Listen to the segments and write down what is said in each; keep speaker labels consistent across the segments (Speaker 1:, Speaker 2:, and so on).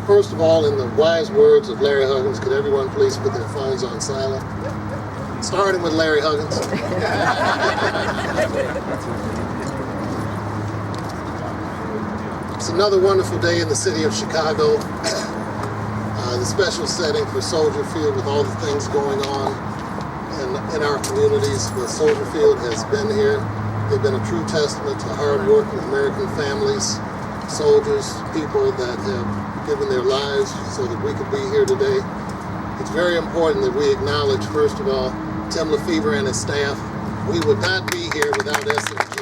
Speaker 1: First of all, in the wise words of Larry Huggins, could everyone please put their phones on silent? Starting with Larry Huggins. It's another wonderful day in the city of Chicago. The special setting for Soldier Field with all the things going on in our communities. But Soldier Field has been here. They've been a true testament to hard-working American families, soldiers, people that have given their lives so that we could be here today. It's very important that we acknowledge, first of all, Tim Lefevre and his staff. We would not be here without SMG.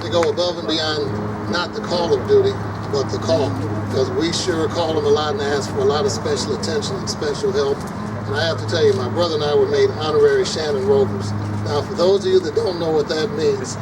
Speaker 1: They go above and beyond not the call of duty, but the call, because we sure call them a lot and ask for a lot of special attention and special help. And I have to tell you, my brother and I were made honorary Shannon Rovers. Now, for those of you that don't know what that means,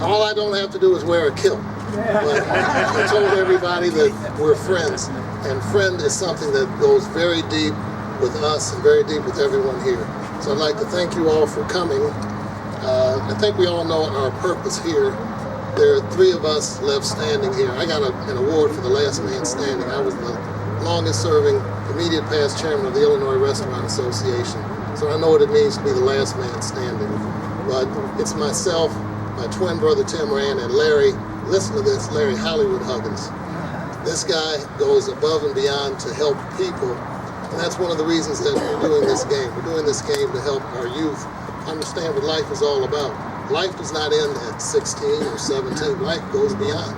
Speaker 1: all I don't have to do is wear a kilt. But I told everybody that we're friends, and friend is something that goes very deep with us and very deep with everyone here. So I'd like to thank you all for coming. I think we all know our purpose here. There are three of us left standing here. I got an award for the last man standing. I was the longest serving immediate past chairman of the Illinois Restaurant Association. So I know what it means to be the last man standing. But it's myself, my twin brother Tim Rand, and Larry, listen to this, Larry Hollywood Huggins. This guy goes above and beyond to help people. And that's one of the reasons that we're doing this game. We're doing this game to help our youth understand what life is all about. Life does not end at 16 or 17. Life goes beyond.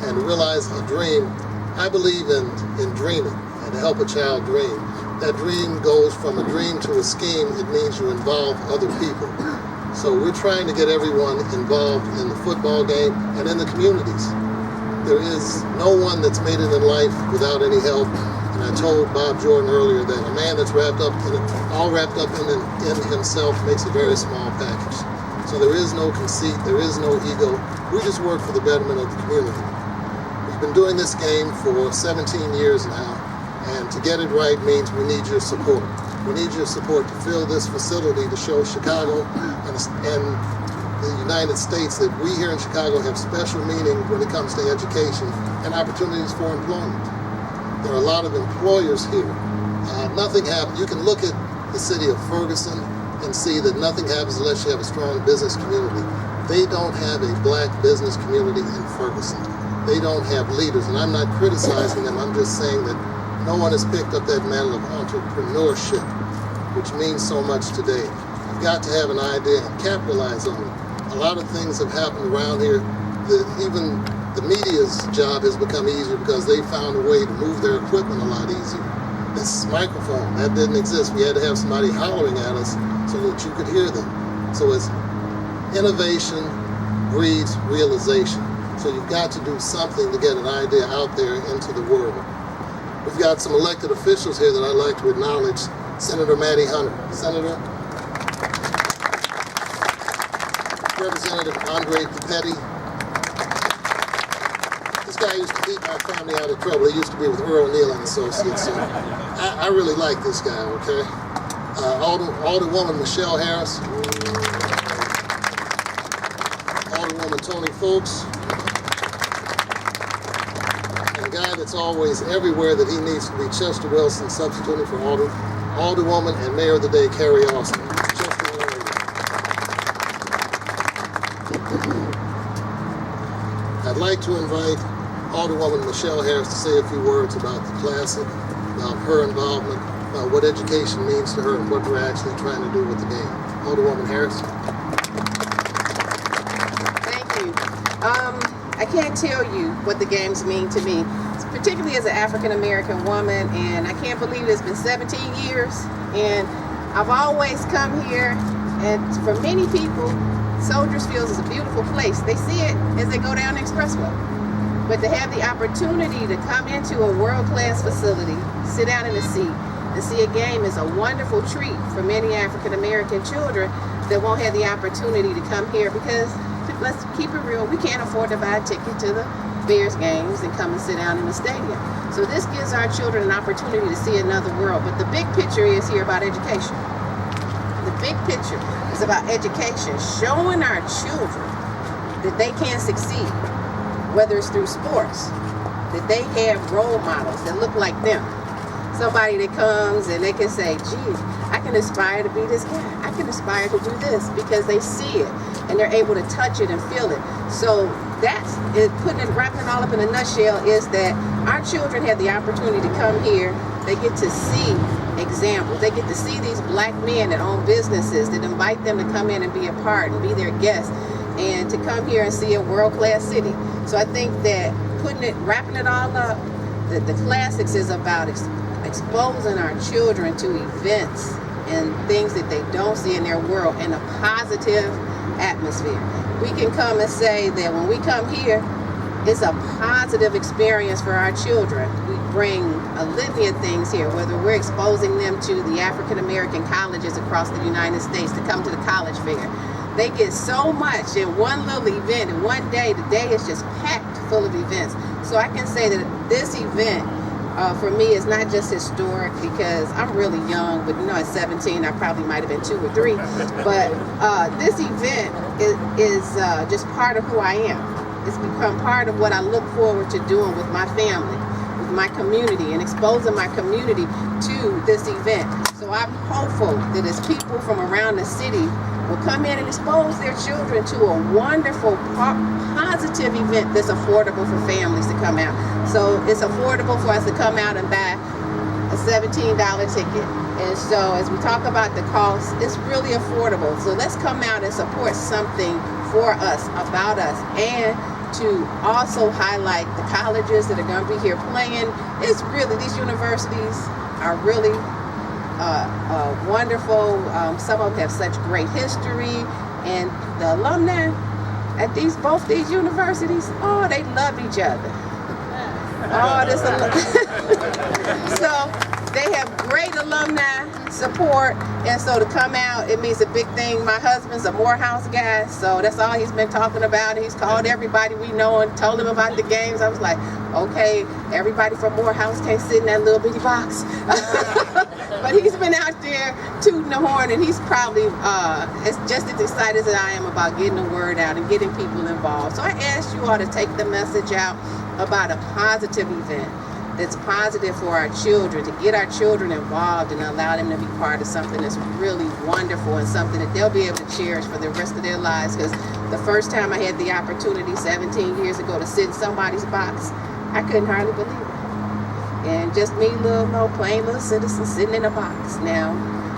Speaker 1: And to realize a dream, I believe in dreaming and to help a child dream. That dream goes from a dream to a scheme. It means you involve other people. So we're trying to get everyone involved in the football game and in the communities. There is no one that's made it in life without any help. And I told Bob Jordan earlier that a man that's all wrapped up in himself makes a very small package. So there is no conceit, there is no ego. We just work for the betterment of the community. We've been doing this game for 17 years now, and to get it right means we need your support. We need your support to fill this facility to show Chicago and the United States that we here in Chicago have special meaning when it comes to education and opportunities for employment. There are a lot of employers here. Nothing happens. You can look at the city of Ferguson and see that nothing happens unless you have a strong business community. They don't have a black business community in Ferguson. They don't have leaders, and I'm not criticizing them. I'm just saying that no one has picked up that mantle of entrepreneurship, which means so much today. You've got to have an idea and capitalize on it. A lot of things have happened around here that even the media's job has become easier because they found a way to move their equipment a lot easier. This microphone, that didn't exist. We had to have somebody hollering at us so that you could hear them. So it's innovation breeds realization. So you've got to do something to get an idea out there into the world. We've got some elected officials here that I'd like to acknowledge. Senator Matty Hunter. Senator. Representative Andre Papetti. This guy used to keep my family out of trouble. He used to be with Earl Neal and Associates. So I really like this guy, okay? Alderwoman Michelle Harris. Alderwoman Tony Folks. And a guy that's always everywhere that he needs to be, Chester Wilson, substituting for Alderwoman and Mayor of the Day, Carrie Austin. Chester, where are you? I'd like to invite Alderwoman Michelle Harris to say a few words about the Classic, about her involvement, about what education means to her and what we're actually trying to do with the game. Alderwoman Harris.
Speaker 2: Thank you. I can't tell you what the games mean to me, particularly as an African-American woman, and I can't believe it's been 17 years, and I've always come here, and for many people, Soldiers Field is a beautiful place. They see it as they go down the expressway. But to have the opportunity to come into a world-class facility, sit down in a seat, and see a game is a wonderful treat for many African-American children that won't have the opportunity to come here because, let's keep it real, we can't afford to buy a ticket to the Bears games and come and sit down in the stadium. So this gives our children an opportunity to see another world. But the big picture is here about education. The big picture is about education, showing our children that they can succeed. whether it's through sports, that they have role models that look like them. Somebody that comes and they can say, geez, I can aspire to be this guy. I can aspire to do this, because they see it and they're able to touch it and feel it. So that's it, wrapping it all up in a nutshell, is that our children have the opportunity to come here. They get to see examples. They get to see these black men that own businesses, that invite them to come in and be a part and be their guests, and to come here and see a world-class city. So I think that wrapping it all up, the classics is about exposing our children to events and things that they don't see in their world in a positive atmosphere. We can come and say that when we come here, it's a positive experience for our children. We bring a litany of things here, whether we're exposing them to the African American colleges across the United States to come to the college fair. They get so much in one little event, in one day. The day is just packed full of events. So I can say that this event, for me, is not just historic because I'm really young, but at 17, I probably might have been 2 or 3. But this event is just part of who I am. It's become part of what I look forward to doing with my family, with my community, and exposing my community to this event. So I'm hopeful that as people from around the city will come in and expose their children to a wonderful, positive event that's affordable for families to come out. So it's affordable for us to come out and buy a $17 ticket. And so as we talk about the cost, it's really affordable. So let's come out and support something for us, about us, and to also highlight the colleges that are going to be here playing. It's really, these universities are really wonderful. Some of them have such great history, and the alumni at both these universities, oh, they love each other. Oh, this so they have great alumni support, and so to come out, it means a big thing. My husband's a Morehouse guy, so that's all he's been talking about. He's called everybody we know and told them about the games. I was like, okay, everybody from Morehouse can't sit in that little bitty box. But he's been out there tooting the horn, and he's probably just as excited as I am about getting the word out and getting people involved. So I asked you all to take the message out about a positive event that's positive for our children, to get our children involved and allow them to be part of something that's really wonderful and something that they'll be able to cherish for the rest of their lives. Because the first time I had the opportunity 17 years ago to sit in somebody's box, I couldn't hardly believe it. And just me, plain little citizen sitting in a box now.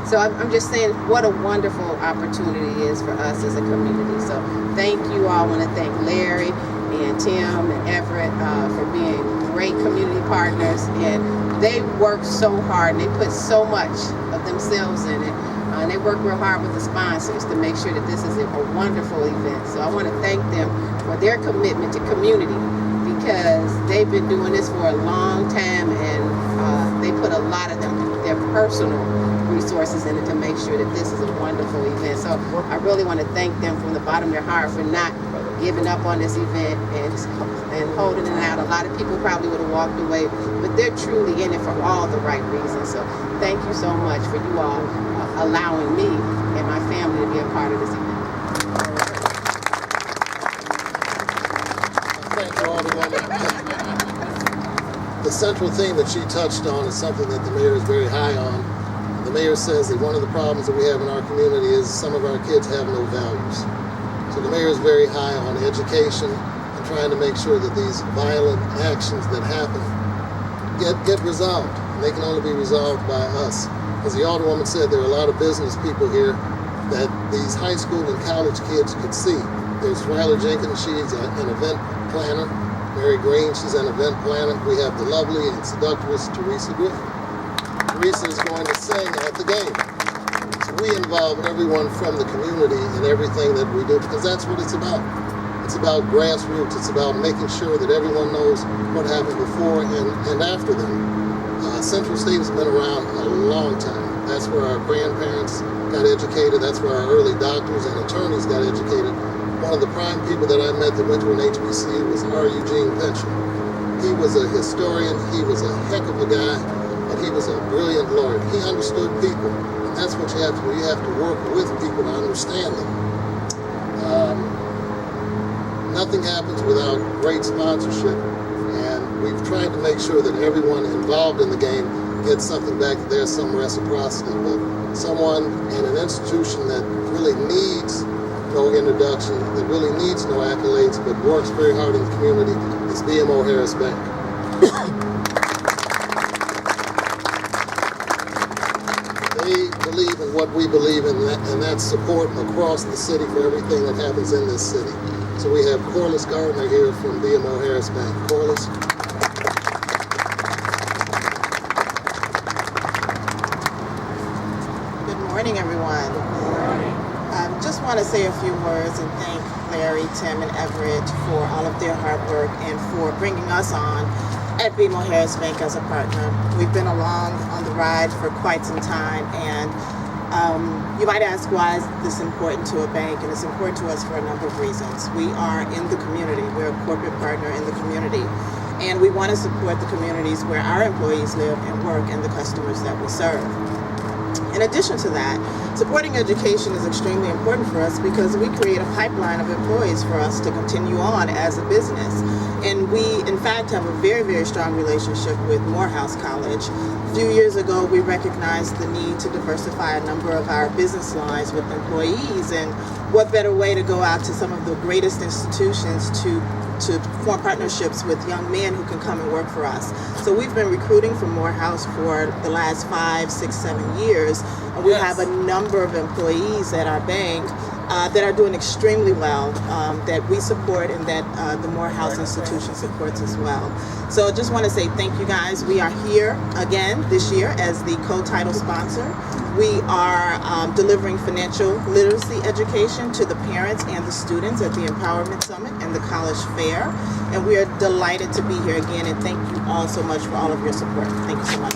Speaker 2: So I'm just saying what a wonderful opportunity it is for us as a community. So thank you all. I want to thank Larry and Tim and Everett for being great community partners, and they work so hard and they put so much of themselves in it, and they work real hard with the sponsors to make sure that this is a wonderful event. So I want to thank them for their commitment to community, because they've been doing this for a long time, and they put a lot of their personal resources in it to make sure that this is a wonderful event. So I really want to thank them from the bottom of their heart for not giving up on this event and holding it out. A lot of people probably would have walked away, but they're truly in it for all the right reasons. So thank you so much for you all allowing me and my family to be a part of this event.
Speaker 1: Thank you, Alderwoman. The central theme that she touched on is something that the mayor is very high on. The mayor says that one of the problems that we have in our community is some of our kids have no values. So the mayor is very high on education and trying to make sure that these violent actions that happen get resolved. And they can only be resolved by us. As the Alderwoman said, there are a lot of business people here that these high school and college kids could see. There's Ryla Jenkins, she's an event planner. Mary Green, she's an event planner. We have the lovely and seductress Teresa Griffin. Teresa is going to sing at the game. So we involve everyone from the community in everything that we do, because that's what it's about. It's about grassroots. It's about making sure that everyone knows what happened before and after them. Central State has been around a long time. That's where our grandparents got educated. That's where our early doctors and attorneys got educated. One of the prime people that I met that went to an HBCU was R. Eugene Pinchot. He was a historian. He was a heck of a guy, but he was a brilliant lawyer. He understood people, and that's what you have to do. You have to work with people to understand them. nothing happens without great sponsorship, and we've tried to make sure that everyone involved in the game gets something back, that there's some reciprocity. But someone in an institution that really needs no introduction, that really needs no accolades, but works very hard in the community, is BMO Harris Bank. They believe in what we believe in, and that's support across the city for everything that happens in this city. So we have Corliss Gardner here from BMO Harris Bank. Corliss.
Speaker 2: Good morning, everyone. Just want to say a few words and thank Larry, Tim, and Everett for all of their hard work and for bringing us on at BMO Harris Bank as a partner. We've been along on the ride for quite some time, and you might ask, why is this important to a bank? And it's important to us for a number of reasons. We are in the community. We're a corporate partner in the community, and we want to support the communities where our employees live and work and the customers that we serve. In addition to that, supporting education is extremely important for us because we create a pipeline of employees for us to continue on as a business. And we, in fact, have a very, very strong relationship with Morehouse College. A few years ago, we recognized the need to diversify a number of our business lines with employees, and what better way to go out to some of the greatest institutions to form partnerships with young men who can come and work for us. So we've been recruiting for Morehouse for the last 5, 6, 7 years, and we have a number of employees at our bank that are doing extremely well, that we support and that the Morehouse institution supports as well. So I just want to say thank you guys. We are here again this year as the co-title sponsor. We are delivering financial literacy education to the parents and the students at the Empowerment Summit and the College Fair. And we are delighted to be here again, and thank you all so much for all of your support. Thank you so much.